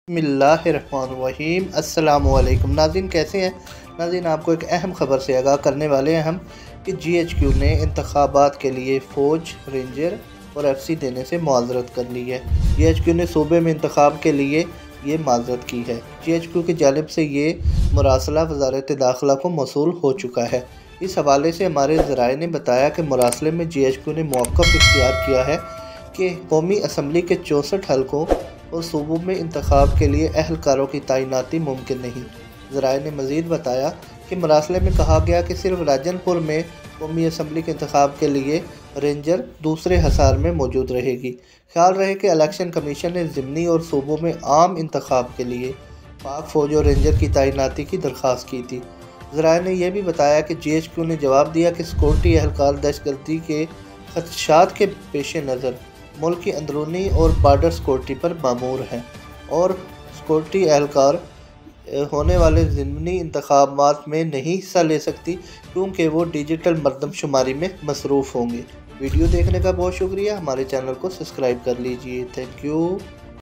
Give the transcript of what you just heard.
बिस्मिल्लाहिर्रहमानिर्रहीम। अस्सलामुअलैकुम नाज़रीन, कैसे हैं नाज़रीन। आपको एक अहम ख़बर से आगाह करने वाले हैं हम कि GHQ ने इंतखाबात के लिए फ़ौज, रेंजर और FC देने से मुआज़रत कर ली है। GHQ ने सूबे में इंतखाब के लिए ये माज़रत की है। GHQ की जानिब से ये मुरासला वज़ारत दाखिला को मौसूल हो चुका है। इस हवाले से हमारे ज़राए ने बताया कि मुरासले में GHQ ने मौक़िफ़ इख्तियार किया है कि कौमी असम्बली के 64 हलकों और सूबों में इंतखाब के लिए अहलकारों की तैनाती मुमकिन नहीं। ज़राए ने मज़ीद बताया कि मुरासले में कहा गया कि सिर्फ राजनपुर में कौमी असम्बली के इंतखाब के लिए रेंजर दूसरे हसार में मौजूद रहेगी। ख्याल रहे कि इलेक्शन कमीशन ने ज़िमनी और सूबों में आम इंतखाब के लिए पाक फ़ौज और रेंजर की तैनाती की दरख्वास्त की थी। ज़राए ने यह भी बताया कि GHQ ने जवाब दिया कि सिक्योरिटी एहलकार दहशतगर्दी के खदशात के पेश नज़र मुल्क की अंदरूनी और बॉर्डर सिक्योरिटी पर मामूर हैं और सिक्योरिटी एहलकार होने वाले ज़िमनी इंतखाबात में नहीं हिस्सा ले सकती क्योंकि वो डिजिटल मरदमशुमारी में मसरूफ़ होंगे। वीडियो देखने का बहुत शुक्रिया। हमारे चैनल को सब्सक्राइब कर लीजिए। Thank you.